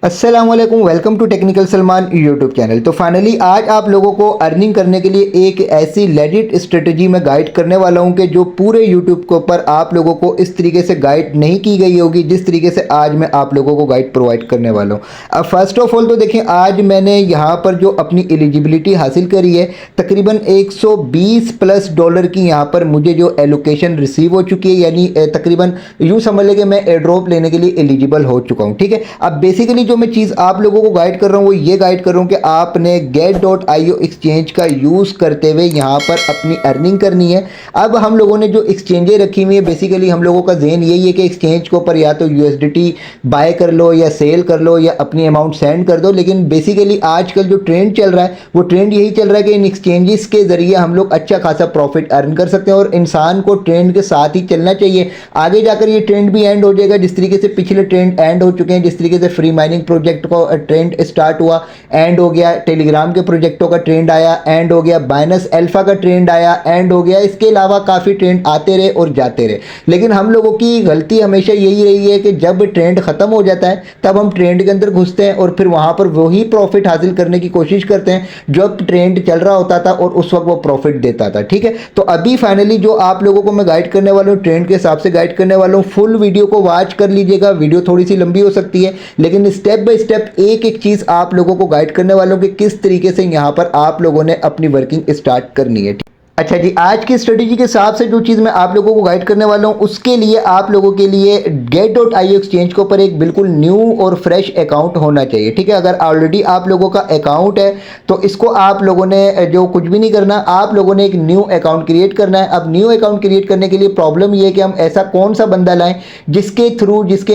अस्सलाम वालेकुम, welcome to technical Salman YouTube channel. तो फाइनली आज आप लोगों को अर्निंग करने के लिए एक ऐसी लेजिट स्ट्रेटजी में गाइड करने वाला हूं कि जो पूरे यूट्यूब के ऊपर आप लोगों को इस तरीके से गाइड नहीं की गई होगी जिस तरीके से आज मैं आप लोगों को गाइड प्रोवाइड करने वाला हूं। अब फर्स्ट ऑफ ऑल तो देखें, आज मैंने यहां पर जो अपनी एलिजिबिलिटी हासिल करी है तकरीबन 120 प्लस डॉलर की यहां पर मुझे जो एलोकेशन रिसीव हो चुकी है, यानी तकरीबन यूँ समझ लें कि मैं एयर ड्रॉप लेने के लिए एलिजिबल हो चुका हूँ। ठीक है, अब बेसिकली जो मैं चीज़ आप लोगों को गाइड कर रहा हूँ वो ये गाइड कर रहा हूँ कि आपने get.io एक्सचेंज का यूज़ करते हुए यहाँ पर अपनी अर्निंग करनी है। अब हम लोगों ने जो एक्सचेंजें रखी हुई है, बेसिकली हम लोगों का ज़हन यही है कि एक्सचेंज के ऊपर या तो USDT बाय कर लो या सेल कर लो या अपनी अमाउंट सेंड कर दो। लेकिन बेसिकली आजकल जो ट्रेंड चल रहा है वो ट्रेंड यही चल रहा है कि इन एक्सचेंजेस के ज़रिए हम लोग अच्छा खासा प्रॉफिट अर्न कर सकते हैं और इंसान को ट्रेंड के साथ ही चलना चाहिए। आगे जाकर ये ट्रेंड भी एंड हो जाएगा जिस तरीके से पिछले ट्रेंड एंड हो चुके हैं। जिस तरीके से फ्री माइनिंग प्रोजेक्ट को ट्रेंड स्टार्ट हुआ, एंड हो गया, टेलीग्राम के प्रोजेक्टों का ट्रेंड आया, एंड हो गया, बाइनस अल्फा का ट्रेंड आया, एंड हो गया। इसके अलावा काफ़ी ट्रेंड आते रहे और जाते रहे। लेकिन हम लोगों की गलती हमेशा यही रही है कि जब ट्रेंड ख़त्म हो जाता है तब हम ट्रेंड के अंदर घुसते हैं और फिर वहाँ पर वही प्रॉफिट हासिल करने की कोशिश करते हैं जब ट्रेंड चल रहा होता था और उस वक्त वो प्रॉफिट देता था। ठीक है, तो अभी फाइनली जो आप लोगों को मैं गाइड करने वाला हूँ, ट्रेंड के हिसाब से गाइड करने वाला हूँ। फुल वीडियो को वॉच कर लीजिएगा, वीडियो थोड़ी सी लंबी हो सकती है लेकिन स्टेप बाय स्टेप एक एक चीज़ आप लोगों को गाइड करने वालों कि किस तरीके से यहाँ पर आप लोगों ने अपनी वर्किंग स्टार्ट करनी है। अच्छा जी, आज की स्ट्रेटेजी के हिसाब से जो चीज़ मैं आप लोगों को गाइड करने वाला हूँ उसके लिए आप लोगों के लिए get.io एक्सचेंज के ऊपर एक बिल्कुल न्यू और फ्रेश अकाउंट होना चाहिए। ठीक है, अगर ऑलरेडी आप लोगों का अकाउंट है तो इसको आप लोगों ने जो कुछ भी नहीं करना, आप लोगों ने एक न्यू अकाउंट क्रिएट करना है। अब न्यू अकाउंट क्रिएट करने के लिए प्रॉब्लम ये है कि हम ऐसा कौन सा बंदा लाएं जिसके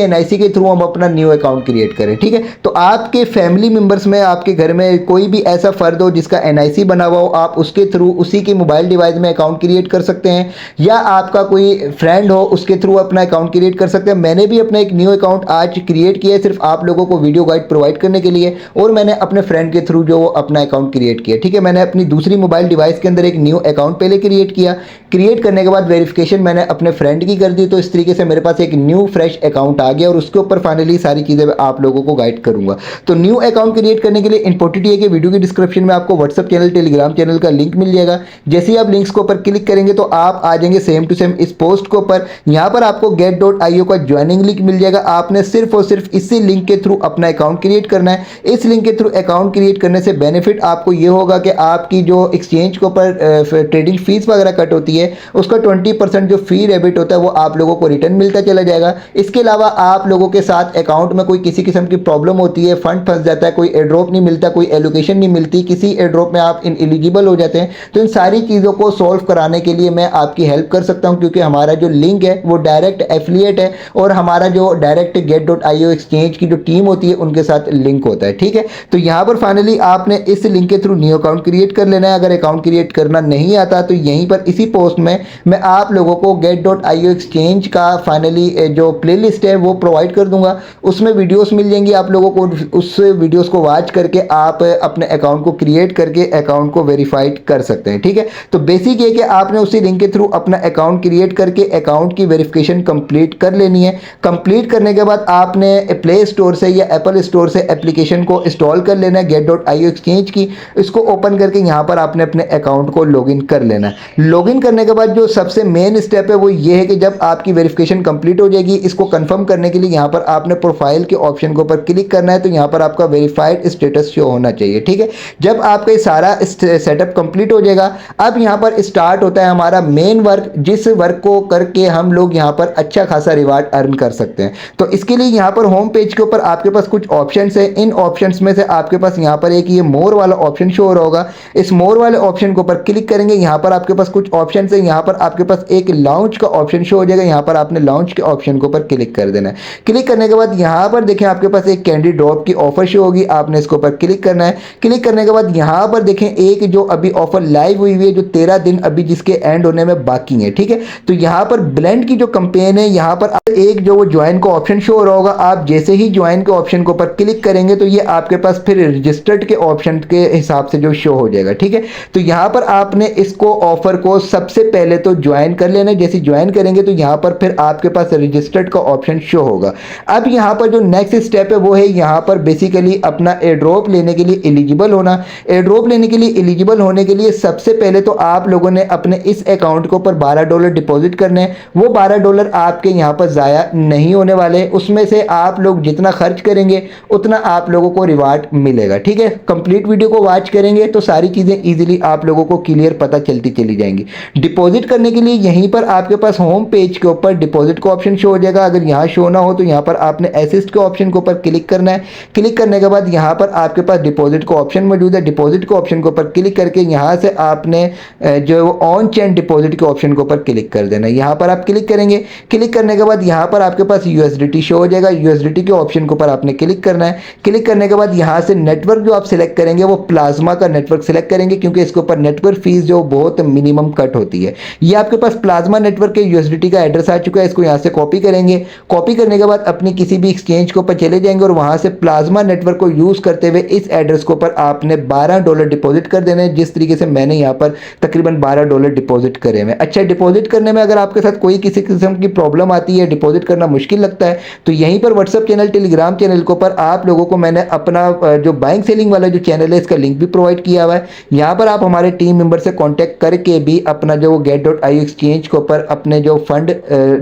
NIC के थ्रू हम अपना न्यू अकाउंट क्रिएट करें। ठीक है, तो आपके फैमिली मेम्बर्स में, आपके घर में कोई भी ऐसा फ़र्द हो जिसका NIC बना हुआ हो, आप उसके थ्रू उसी की मोबाइल डिवाइस में अकाउंट क्रिएट कर सकते हैं, या आपका कोई फ्रेंड हो उसके थ्रू अपना अकाउंट क्रिएट कर सकते हैं। मैंने भी अपना एक न्यू अकाउंट आज क्रिएट किया है सिर्फ आप लोगों को वीडियो गाइड प्रोवाइड करने के लिए, और मैंने अपने फ्रेंड के थ्रू जो अपना अकाउंट क्रिएट किया। ठीक है, मैंने अपनी दूसरी मोबाइल डिवाइस के अंदर एक न्यू अकाउंट पहले क्रिएट किया, क्रिएट करने के बाद वेरिफिकेशन मैंने अपने फ्रेंड की कर दी, तो इस तरीके से मेरे पास एक न्यू फ्रेश अकाउंट आ गया और उसके ऊपर फाइनली सारी चीज़ें आप लोगों को गाइड करूंगा। तो न्यू अकाउंट क्रिएट करने के लिए इंपॉर्टेंट है कि वीडियो की डिस्क्रिप्शन में आपको व्हाट्सएप चैनल, टेलीग्राम चैनल का लिंक मिल जाएगा। जैसे ही आप लिंक्स के ऊपर क्लिक करेंगे तो आप आ जाएंगे सेम टू सेम इस पोस्ट के ऊपर। यहाँ पर आपको get.io का ज्वाइनिंग लिंक मिल जाएगा। आपने सिर्फ और सिर्फ इसी लिंक के थ्रू अपना अकाउंट क्रिएट करना है। इस लिंक के थ्रू अकाउंट क्रिएट करने से बेनिफिट आपको ये होगा कि आपकी जो एक्सचेंज के ऊपर ट्रेडिंग फीस वगैरह कट होती है उसका 20% जो फी रेबिट होता है वो आप लोगों को रिटर्न मिलता चला जाएगा। इसके अलावा आप लोगों के साथ अकाउंट में कोई किसी किस्म की प्रॉब्लम होती है, फंड फंस जाता है, कोई एयर ड्रॉप नहीं मिलता, कोई एलोकेशन नहीं मिलती, किसी एयर ड्रॉप में आप इनएलिजिबल हो जाते हैं, तो इन सारी चीज़ों को सॉल्व कराने के लिए मैं आपकी हेल्प कर सकता हूं, क्योंकि हमारा जो लिंक है वो डायरेक्ट एफिलिएट है और हमारा जो डायरेक्ट get.io एक्सचेंज की जो टीम होती है उनके साथ लिंक होता है। ठीक है, तो यहां पर फाइनली आपने इस लिंक के थ्रू न्यू अकाउंट क्रिएट कर लेना है। अगर अकाउंट क्रिएट करना नहीं आता तो यहीं पर इसी पोस्ट में मैं आप लोगों को get.io एक्सचेंज का फाइनली जो प्लेलिस्ट है वो प्रोवाइड कर दूंगा। उसमें वीडियोस मिल जाएंगी आप लोगों को, उस वीडियोस को वॉच करके आप अपने अकाउंट को क्रिएट करके अकाउंट को वेरीफाइड कर सकते हैं। ठीक है, तो बेसिक ये कि आपने उसी लिंक के थ्रू अपना अकाउंट क्रिएट करके अकाउंट की वेरिफिकेशन कंप्लीट कर लेनी है। कंप्लीट करने के बाद आपने प्ले स्टोर से या एप्पल स्टोर से एप्लीकेशन को इंस्टॉल कर लेना है get.io एक्सचेंज की। इसको ओपन करके यहाँ पर आपने अपने अकाउंट को लॉगिन कर लेना है। लॉगिन करने के बाद जो सबसे मेन स्टेप है वो ये है कि जब आपकी वेरिफिकेशन कंप्लीट हो जाएगी, इसको कंफर्म करने के लिए यहाँ पर आपने प्रोफाइल के ऑप्शन के ऊपर क्लिक करना है, तो यहाँ पर आपका वेरीफाइड स्टेटस शो होना चाहिए। ठीक है, जब आपका सारा सेटअप कंप्लीट हो जाएगा, अब यहाँ पर स्टार्ट होता है हमारा मेन वर्क, जिस वर्क को करके हम लोग यहाँ पर अच्छा खासा रिवार्ड अर्न कर सकते हैं। तो इसके लिए यहाँ पर होम पेज के ऊपर आपके पास कुछ ऑप्शंस है। इन ऑप्शंस में से आपके पास यहाँ पर एक ये मोर वाला ऑप्शन शो हो रहा होगा। इस मोर वाले ऑप्शन के ऊपर क्लिक करेंगे, यहाँ पर आपके पास कुछ ऑप्शंस है। यहाँ पर आपके पास एक लॉन्च का ऑप्शन शो हो जाएगा, यहाँ पर आपने लॉन्च के ऑप्शन के ऊपर क्लिक कर देना है। क्लिक करने के बाद यहाँ पर देखें आपके पास एक कैंडी ड्रॉप की ऑफर शो होगी, आपने इसके ऊपर क्लिक करना है। क्लिक करने के बाद यहाँ पर देखें एक जो अभी ऑफर लाइव हुई हुई है, जो 13 दिन अभी जिसके एंड होने में बाकी है। ठीक है, तो यहाँ पर ब्लेंड की जो कंपेन है, यहाँ पर एक जो वो ज्वाइन का ऑप्शन शो हो रहा होगा। आप जैसे ही ज्वाइन के ऑप्शन के ऊपर क्लिक करेंगे तो ये आपके पास फिर रजिस्टर्ड के ऑप्शन के हिसाब से जो शो हो जाएगा। ठीक है, तो यहाँ पर आपने इसको ऑफर को सबसे सबसे पहले तो ज्वाइन कर लेना। जैसे ज्वाइन करेंगे तो यहाँ पर फिर आपके पास रजिस्टर्ड का ऑप्शन शो होगा। अब यहाँ पर जो नेक्स्ट स्टेप है वो है यहाँ पर बेसिकली अपना एयर ड्रॉप लेने के लिए एलिजिबल होना। एयर ड्रॉप लेने के लिए एलिजिबल होने के लिए सबसे पहले तो आप लोगों ने अपने इस अकाउंट के ऊपर $12 डिपॉजिट करने हैं। वो $12 आपके यहाँ पर ज़ाया नहीं होने वाले, उसमें से आप लोग जितना खर्च करेंगे उतना आप लोगों को रिवार्ड मिलेगा। ठीक है, कंप्लीट वीडियो को वॉच करेंगे तो सारी चीज़ें ईजिली आप लोगों को क्लियर पता चलती चली जाएंगी। डिपॉजिट करने के लिए यहीं पर आपके पास होम पेज के ऊपर डिपॉजिट का ऑप्शन शो हो जाएगा। अगर यहाँ शो ना हो तो यहाँ पर आपने असिस्ट के ऑप्शन के ऊपर क्लिक करना है। क्लिक करने के बाद यहाँ पर आपके पास डिपॉजिट का ऑप्शन मौजूद है। डिपॉजिट के ऑप्शन के ऊपर क्लिक करके यहाँ से आपने जो ऑन चेन डिपॉजिट के ऑप्शन के ऊपर क्लिक कर देना है। यहाँ पर आप क्लिक करेंगे। क्लिक करने के बाद यहाँ पर आपके पास USDT शो हो जाएगा। USDT के ऑप्शन के ऊपर आपने क्लिक करना है। क्लिक करने के बाद यहाँ से नेटवर्क जो आप सिलेक्ट करेंगे वो प्लाज्मा का नेटवर्क सिलेक्ट करेंगे, क्योंकि इसके ऊपर नेटवर्क फीस जो बहुत मिनिमम कट होती है। ये आपके पास प्लाज्मा नेटवर्क के USDT का एड्रेस आ चुका है। इसको यहाँ से कॉपी करेंगे। कॉपी करने के बाद अपनी किसी भी एक्सचेंज के ऊपर चले जाएंगे और वहां से प्लाज्मा नेटवर्क को यूज करते हुए इस एड्रेस के ऊपर आपने $12 डिपॉजिट कर देने हैं, जिस तरीके से मैंने यहाँ पर तकरीबन $12 डिपॉजिट करे हुए। अच्छा, डिपॉजिट करने में अगर आपके साथ कोई किसी किस्म की प्रॉब्लम आती है, डिपॉजिट करना मुश्किल लगता है, तो यहीं पर व्हाट्सएप चैनल, टेलीग्राम चैनल के ऊपर आप लोगों को मैंने अपना जो बाइंग सेलिंग वाला जो चैनल है इसका लिंक भी प्रोवाइड किया हुआ है। यहाँ पर आप हमारे टीम मेंबर से कांटेक्ट करके भी अपना जो get.io एक्सचेंज के ऊपर अपने जो फंड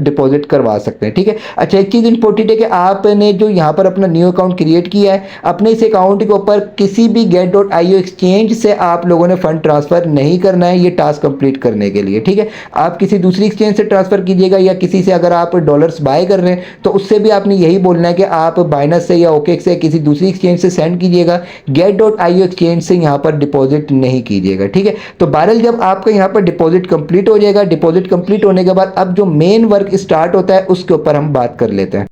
डिपॉजिट करवा सकते हैं। ठीक है। अच्छा, एक चीज़ इंपॉर्टेंट है कि आपने जो यहाँ पर अपना न्यू अकाउंट क्रिएट किया है, अपने इस अकाउंट के ऊपर किसी भी get.io एक्सचेंज से आप लोगों ने फंड ट्रांसफर नहीं करना है ये टास्क कंप्लीट करने के लिए। ठीक है, आप किसी दूसरी एक्सचेंज से ट्रांसफर कीजिएगा या किसी से अगर आप डॉलर्स बाय कर रहे हैं तो उससे भी आपने यही बोलना है कि आप बाइनस से या OKX से किसी दूसरी एक्सचेंज से सेंड कीजिएगा, get.io एक्सचेंज से यहाँ पर डिपॉजिट नहीं कीजिएगा। ठीक है, तो बहरहाल जब आपका यहाँ पर डिपॉजिट कंप्लीट हो जाएगा, डिपॉजिट कंप्लीट होने के बाद अब जो मेन वर्क स्टार्ट होता है उसके ऊपर हम बात कर लेते हैं।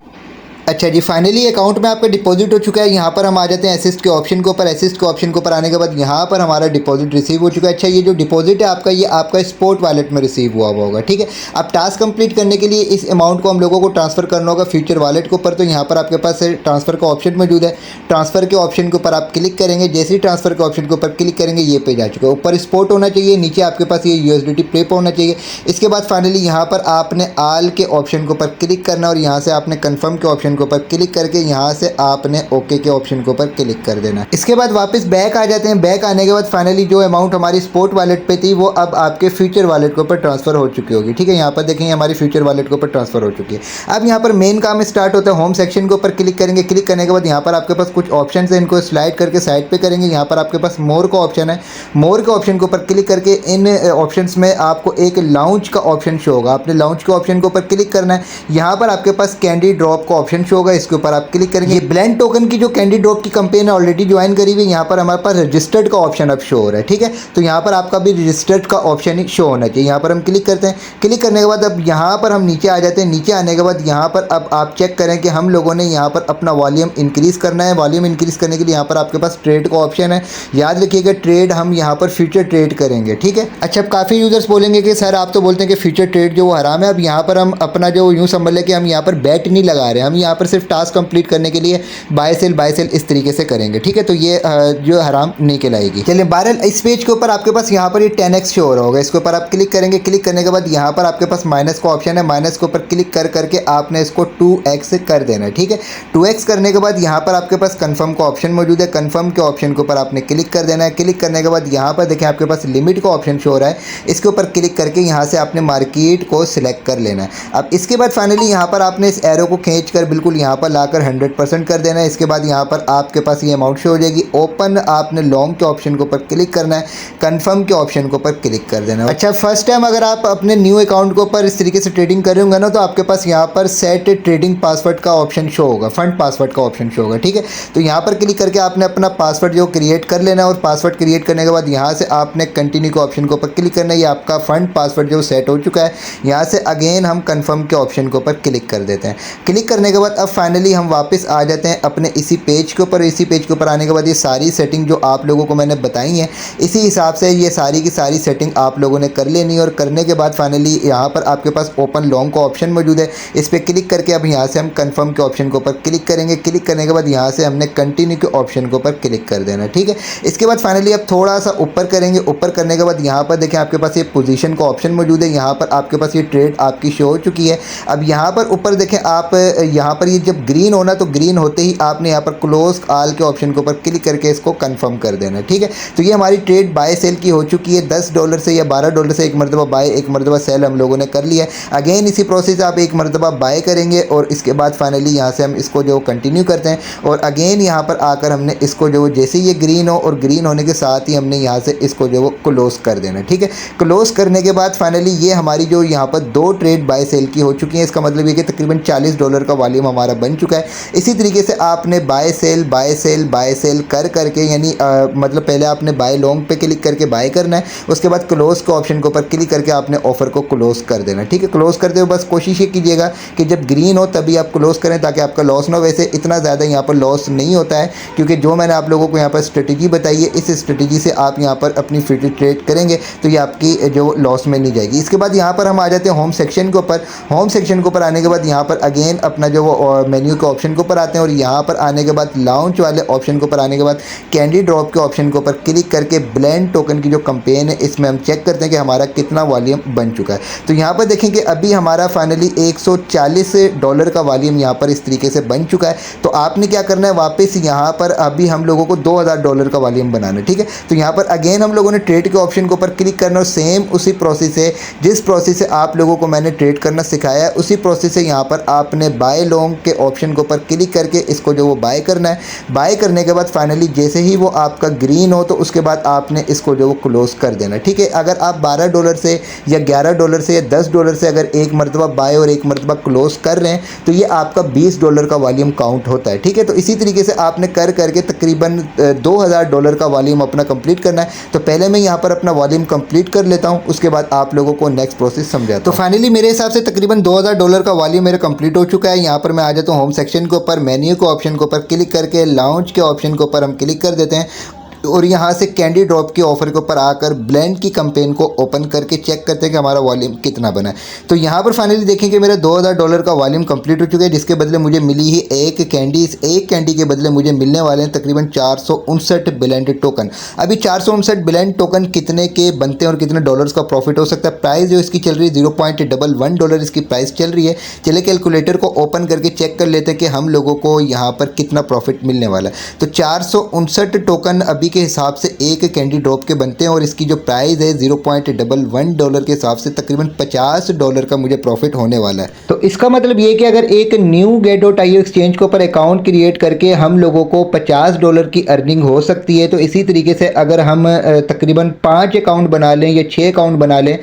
अच्छा जी, फाइनली अकाउंट में आपका डिपॉजिट हो चुका है। यहाँ पर हम आ जाते हैं असिस्ट के ऑप्शन के ऊपर। असिस्ट के ऑप्शन के ऊपर आने के बाद यहाँ पर हमारा डिपॉजिट रिसीव हो चुका है। अच्छा, ये जो डिपॉजिट है आपका, ये आपका स्पॉट वॉलेट में रिसीव हुआ होगा। ठीक है, अब टास्क कंप्लीट करने के लिए इस अमाउंट को हम लोगों को ट्रांसफर करना होगा फ्यूचर वॉलेट के ऊपर। तो यहाँ पर आपके पास ट्रांसफर का ऑप्शन मौजूद है। ट्रांसफर के ऑप्शन के ऊपर आप क्लिक करेंगे। जैसे ही ट्रांसफर के ऑप्शन के ऊपर क्लिक करेंगे ये पेज आ चुका है। ऊपर स्पॉट होना चाहिए, नीचे आपके पास ये USDT पे होना चाहिए। इसके बाद फाइनली यहाँ पर आपने आल के ऑप्शन के ऊपर क्लिक करना और यहाँ से आपने कन्फर्म के ऑप्शन के ऊपर क्लिक करके यहाँ से आपने ओके के ऑप्शन के ऊपर क्लिक कर देना। इसके बाद वापस बैक आ जाते हैं। बैक आने के बाद फाइनली जो अमाउंट हमारी स्पॉट वॉलेट पे थी वो अब आपके फ्यूचर वॉलेट के ऊपर ट्रांसफर हो चुकी होगी। ठीक है, यहाँ पर देखेंगे हमारी फ्यूचर वॉलेट के ऊपर ट्रांसफर हो चुकी है। अब यहाँ पर मेन काम स्टार्ट होता है। होम सेक्शन के ऊपर क्लिक करेंगे। क्लिक करने के बाद यहाँ पर आपके पास कुछ ऑप्शन है, इनको स्लाइड करके साइड पे करेंगे। यहाँ पर आपके पास मोर का ऑप्शन है। मोर के ऑप्शन के ऊपर क्लिक करके इन ऑप्शन में आपको एक लाउंज का ऑप्शन शो होगा। आपने लाउंज के ऑप्शन के ऊपर क्लिक करना है। यहाँ पर आपके पास कैंडी ड्रॉप का ऑप्शन शो होगा, इसके ऊपर आप क्लिक करेंगे। ब्लेंड टोकन की जो कैंडी ड्रॉप की कंपेन है ऑलरेडी ज्वाइन करी हुई। यहाँ पर हमारे पास रजिस्टर्ड का ऑप्शन अब शो हो रहा है। ठीक है, तो यहाँ पर आपका भी रजिस्टर्ड का ऑप्शन ही शो होना चाहिए। यहाँ पर हम क्लिक करते हैं। क्लिक करने के बाद अब यहाँ पर हम नीचे आ जाते हैं। नीचे आने के बाद यहाँ पर अब आप चेक करें कि हम लोगों ने यहाँ पर अपना वॉल्यूम इंक्रीज़ करना है। वॉल्यूम इंक्रीज़ करने के लिए यहाँ पर आपके पास ट्रेड का ऑप्शन है। याद रखिएगा, ट्रेड हम यहाँ पर फ्यूचर ट्रेड करेंगे। ठीक है। अच्छा, अब काफ़ी यूजर्स बोलेंगे कि सर आप तो बोलते हैं कि फ्यूचर ट्रेड जो वो हराम है। अब यहाँ पर हम अपना जो यूँ समझ लें कि हम यहाँ पर बैट नहीं लगा रहे हैं, हम यहाँ पर सिर्फ टास्क कंप्लीट करने के लिए बाय सेल इस तरीके से करेंगे। ठीक है, तो ये जो हराम नहीं कहलाएगी। चलिए, बहरहाल इस पेज के ऊपर आपके पास यहाँ पर ये 10x शो हो रहा होगा। इसके ऊपर आप क्लिक करेंगे। क्लिक करने के बाद यहाँ पर आपके पास माइनस का ऑप्शन है। माइनस के ऊपर क्लिक करके आपने इसको 2x कर देना है। ठीक है, 2x करने के बाद यहाँ पर आपके पास कन्फर्म का ऑप्शन मौजूद है। कन्फर्म के ऑप्शन के ऊपर आपने क्लिक कर देना है। क्लिक करने के बाद यहाँ पर देखें आपके पास लिमिट का ऑप्शन शो हो रहा है। इसके ऊपर क्लिक करके यहाँ से आपने मार्केट को सिलेक्ट कर लेना है। अब इसके बाद फाइनली यहाँ पर आपने इस एरो को खींच कर बिल्कुल यहाँ पर लाकर 100% कर देना है। इसके बाद यहाँ पर आपके पास ये अमाउंट शो हो जाएगी। ओपन आपने लॉन्ग के ऑप्शन के ऊपर क्लिक करना है। कंफर्म के ऑप्शन के ऊपर क्लिक कर देना है। अच्छा, फर्स्ट टाइम अगर आप अपने न्यू अकाउंट के ऊपर इस तरीके से ट्रेडिंग कर रहे होंगे ना, तो आपके पास यहाँ पर सेट ट्रेडिंग पासवर्ड का ऑप्शन शो होगा, फंड पासवर्ड का ऑप्शन शो होगा। ठीक है, तो यहाँ पर क्लिक करके आपने अपना पासवर्ड जो क्रिएट कर लेना है और पासवर्ड क्रिएट करने के बाद यहाँ से आपने कंटिन्यू के ऑप्शन के ऊपर क्लिक करना है। ये आपका फंड पासवर्ड जो सेट हो चुका है। यहाँ से अगेन हम कंफर्म के ऑप्शन के ऊपर क्लिक कर देते हैं। क्लिक करने के बाद बाद अब फाइनली हम वापस आ जाते हैं अपने इसी पेज के ऊपर। इसी पेज के ऊपर आने के बाद ये सारी सेटिंग जो आप लोगों को मैंने बताई हैं, इसी हिसाब से ये सारी की सारी सेटिंग आप लोगों ने कर लेनी है। और करने के बाद फाइनली यहाँ पर आपके पास ओपन लॉन्ग का ऑप्शन मौजूद है, इस पर क्लिक करके अब यहाँ से हम कन्फर्म के ऑप्शन के ऊपर क्लिक करेंगे। क्लिक करने के बाद यहाँ से हमने कंटिन्यू के ऑप्शन के ऊपर क्लिक कर देना, ठीक है। इसके बाद फाइनली अब थोड़ा सा ऊपर करेंगे। ऊपर करने के बाद यहाँ पर देखें आपके पास ये पोजीशन का ऑप्शन मौजूद है, यहाँ पर आपके पास ये ट्रेड आपकी शो हो चुकी है। अब यहाँ पर ऊपर देखें आप, यहाँ पर ये जब ग्रीन होना तो ग्रीन होते ही आपने यहाँ पर क्लोज ऑल के ऑप्शन के ऊपर क्लिक करके इसको कंफर्म कर देना, ठीक है। तो ये हमारी ट्रेड बाय सेल की हो चुकी है। $10 से या $12 से एक मरतबा बाय एक मरतबा सेल हम लोगों ने कर लिया है। अगेन इसी प्रोसेस आप एक मरतबा बाय करेंगे और इसके बाद फाइनली यहाँ से हम इसको जो कंटिन्यू करते हैं और अगेन यहाँ पर आकर हमने इसको जो जैसे ये ग्रीन हो और ग्रीन होने के साथ ही हमने यहाँ से इसको जो क्लोज कर देना, ठीक है। क्लोज करने के बाद फाइनली ये हमारी जो यहाँ पर 2 ट्रेड बाय सेल की हो चुकी हैं। इसका मतलब ये कि तकरीबन $40 का वॉल्यूम हमारा बन चुका है। इसी तरीके से आपने buy sell buy sell buy sell कर करके यानी मतलब पहले आपने बाय लॉन्ग पे क्लिक करके बाय करना है, उसके बाद क्लोज के ऑप्शन के ऊपर क्लिक करके आपने ऑफर को क्लोज कर देना, ठीक है। क्लोज करते हुए बस कोशिश ये कीजिएगा कि जब ग्रीन हो तभी आप क्लोज करें ताकि आपका लॉस ना हो। वैसे इतना ज़्यादा यहाँ पर लॉस नहीं होता है क्योंकि जो मैंने आप लोगों को यहाँ पर स्ट्रेटजी बताई है, इस स्ट्रेटजी से आप यहाँ पर अपनी फ्री ट्रेड करेंगे तो ये आपकी जो लॉस में नहीं जाएगी। इसके बाद यहाँ पर हम आ जाते हैं होम सेक्शन के ऊपर। होम सेक्शन के ऊपर आने के बाद यहाँ पर अगेन अपना जो मेन्यू के ऑप्शन के ऊपर आते हैं और यहाँ पर आने के बाद लॉन्च वाले ऑप्शन के ऊपर आने के बाद कैंडी ड्रॉप के ऑप्शन के ऊपर क्लिक करके ब्लेंड टोकन की जो कैंपेन है इसमें हम चेक करते हैं कि हमारा कितना वॉल्यूम बन चुका है। तो यहाँ पर देखें कि अभी हमारा फाइनली $140 का वॉल्यूम यहाँ पर इस तरीके से बन चुका है। तो आपने क्या करना है, वापस यहाँ पर अभी हम लोगों को $2000 का वॉल्यूम बनाना है, ठीक है। तो यहाँ पर अगेन हम लोगों ने ट्रेड के ऑप्शन के ऊपर क्लिक करना और सेम उसी प्रोसेस है जिस प्रोसेस से आप लोगों को मैंने ट्रेड करना सिखाया है, उसी प्रोसेस से यहाँ पर आपने बाय लॉन्ग के ऑप्शन के ऊपर क्लिक करके इसको जो वो बाय करना है। बाय करने के बाद फाइनली जैसे ही वो आपका ग्रीन हो तो उसके बाद आपने इसको जो वो क्लोज कर देना, ठीक है। अगर आप $12 से या $11 से या $10 से अगर एक मरतबा बाय और एक मरतबा क्लोज कर रहे हैं तो ये आपका $20 का वॉल्यूम काउंट होता है, ठीक है। तो इसी तरीके से आपने कर करके तकरीबन $2000 का वॉल्यूम अपना कंप्लीट करना है। तो पहले मैं यहाँ पर अपना वॉल्यूम कंप्लीट कर लेता हूँ, उसके बाद आप लोगों को नेक्स्ट प्रोसेस समझाता हूँ। तो फाइनली मेरे हिसाब से तकरीबन $2000 का वॉल्यूम मेरा कंप्लीट हो चुका है। यहाँ पर मैं आ जाता हूँ होम सेक्शन के ऊपर, मेन्यू के ऑप्शन के ऊपर क्लिक करके लॉन्च के ऑप्शन के ऊपर हम क्लिक कर देते हैं और यहाँ से कैंडी ड्रॉप के ऑफर के ऊपर आकर ब्लेंड की कैंपेन को ओपन करके चेक करते हैं कि हमारा वॉल्यूम कितना बना है। तो यहाँ पर फाइनली देखें कि मेरा $2000 का वॉल्यूम कंप्लीट हो चुका है, जिसके बदले मुझे मिली ही एक कैंडी। इस एक कैंडी के बदले मुझे मिलने वाले हैं तकरीबन 459 ब्लेंड टोकन। अभी 459 ब्लेंड टोकन कितने के बनते हैं और कितने डॉलर्स का प्रॉफिट हो सकता है? प्राइस जो इसकी चल रही है $0.11 इसकी प्राइस चल रही है। चलिए कैलकुलेटर को ओपन करके चेक कर लेते हैं कि हम लोगों को यहाँ पर कितना प्रॉफिट मिलने वाला है। तो 459 टोकन अभी के हिसाब से एक कैंडी ड्रॉप के बनते हैं और इसकी जो प्राइस है $0.11 के हिसाब से तकरीबन $50 का मुझे प्रॉफिट होने वाला है। तो इसका मतलब ये कि अगर एक न्यू Gate.io एक्सचेंज के ऊपर अकाउंट क्रिएट करके हम लोगों को $50 की अर्निंग हो सकती है। तो इसी तरीके से अगर हम तकरीबन 5 अकाउंट बना लें या 6 अकाउंट बना लें,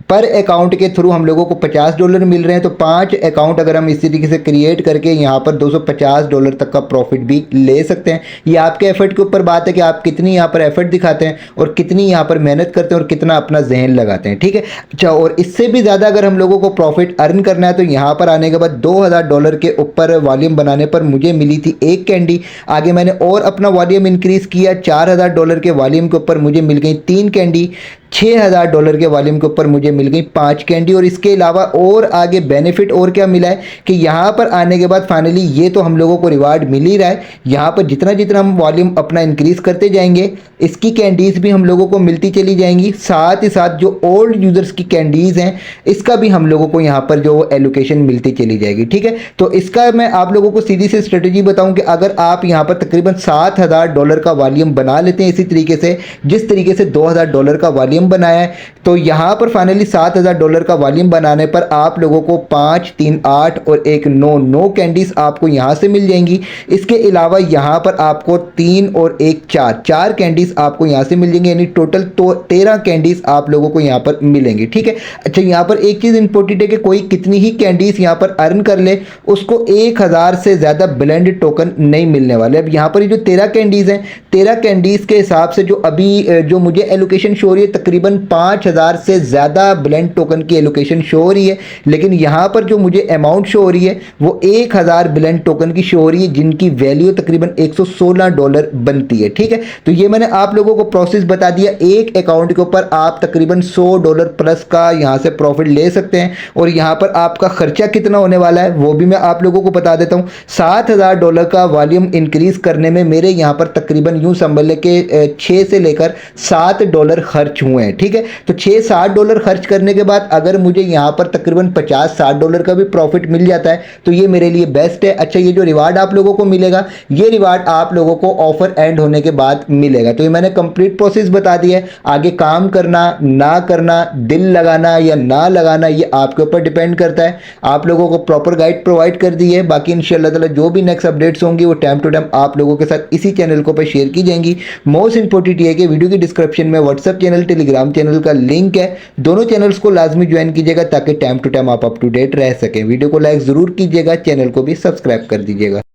पर अकाउंट के थ्रू हम लोगों को $50 मिल रहे हैं। तो 5 अकाउंट अगर हम इसी तरीके से क्रिएट करके यहाँ पर $250 तक का प्रॉफिट भी ले सकते हैं। ये आपके एफर्ट के ऊपर बात है कि आप कितनी यहाँ पर एफर्ट दिखाते हैं और कितनी यहाँ पर मेहनत करते हैं और कितना अपना जहन लगाते हैं, ठीक है। अच्छा, और इससे भी ज़्यादा अगर हम लोगों को प्रॉफिट अर्न करना है तो यहाँ पर आने के बाद $2000 के ऊपर वॉल्यूम बनाने पर मुझे मिली थी एक कैंडी। आगे मैंने और अपना वॉल्यूम इंक्रीज़ किया, $4000 के वॉल्यूम के ऊपर मुझे मिल गई 3 कैंडी। $6000 के वॉल्यूम के ऊपर मुझे मिल गई 5 कैंडी। और इसके अलावा और आगे बेनिफिट और क्या मिला है कि यहाँ पर आने के बाद फाइनली ये तो हम लोगों को रिवार्ड मिल ही रहा है। यहाँ पर जितना जितना हम वॉल्यूम अपना इंक्रीज करते जाएंगे इसकी कैंडीज़ भी हम लोगों को मिलती चली जाएंगी। साथ ही साथ जो ओल्ड यूज़र्स की कैंडीज़ हैं इसका भी हम लोगों को यहाँ पर जो एलोकेशन मिलती चली जाएगी, ठीक है। तो इसका मैं आप लोगों को सीधी सी स्ट्रेटजी बताऊँ कि अगर आप यहाँ पर तकरीबन $7000 का वॉल्यूम बना लेते हैं इसी तरीके से जिस तरीके से $2000 का वॉल्यूम बनाया है, तो यहाँ पर फाइनली $7000 का वॉल्यूम बनाने पर आप लोगों को 5, 3, 8 और 1, 9 कैंडीज आपको यहाँ से मिल जाएंगी। इसके अलावा यहाँ पर आपको 3 और 1, 4 कैंडीज आपको यहाँ से मिल जाएंगे, यानी टोटल तो 13 कैंडीज आप लोगों को यहाँ पर मिलेंगी, ठीक है। अच्छा, यहाँ पर एक चीज़ इंपॉर्टेंट है कि कोई कितनी ही कैंडीज यहाँ पर अर्न कर ले उसको 1000 से ज़्यादा ब्लेंड टोकन नहीं मिलने वाले। अब यहाँ पर जो 13 कैंडीज हैं, 13 कैंडीज के हिसाब से जो अभी जो मुझे एलोकेशन शो हो रही है तकरीबन 5000 से ज़्यादा ब्लेंड टोकन की एलोकेशन शो हो रही है, लेकिन यहाँ पर जो मुझे अमाउंट शो हो रही है वो 1000 ब्लेंड टोकन की शो हो रही है, जिनकी वैल्यू तकरीबन $116 बनती है। ठीक है, तो ये मैंने आप लोगों को प्रोसेस बता दिया। एक अकाउंट के ऊपर आप तकरीबन $100 प्लस का यहाँ से प्रॉफिट ले सकते हैं, और यहाँ पर आपका खर्चा कितना होने वाला है वो भी मैं आप लोगों को बता देता हूँ। $7000 का वॉल्यूम इंक्रीज करने में मेरे यहाँ पर तकरीबन यूं समझ ले के 6 से लेकर $7 खर्च हुए हैं। ठीक है, तो $6-7 खर्च करने के बाद अगर मुझे यहाँ पर तकरीबन $50-60 का भी प्रॉफिट मिल जाता है तो ये मेरे लिए बेस्ट है। अच्छा, ये जो रिवार्ड आप लोगों को मिलेगा, ये रिवार्ड आप लोगों को ऑफर एंड होने के बाद मिलेगा। तो ये मैंने कंप्लीट प्रोसेस बता दिया है। आगे काम करना ना करना, दिल लगाना या ना लगाना, ये आपके ऊपर डिपेंड करता है। आप लोगों को प्रॉपर गाइड प्रोवाइड कर दी है। बाकी इंशाल्लाह ताला जो भी नेक्स्ट अपडेट्स होंगी वो टाइम टू टाइम आप लोगों के साथ इसी चैनल को पर शेयर की जाएंगी। मोस्ट इंपॉर्टेंट ये है कि वीडियो की डिस्क्रिप्शन में व्हाट्सएप चैनल, टेलीग्राम चैनल का लिंक है। दोनों चैनल्स को लाजमी ज्वाइन कीजिएगा ताकि टाइम टू टाइम आप अप टू डेट रह सकें। वीडियो को लाइक ज़रूर कीजिएगा, चैनल को भी सब्सक्राइब कर दीजिएगा।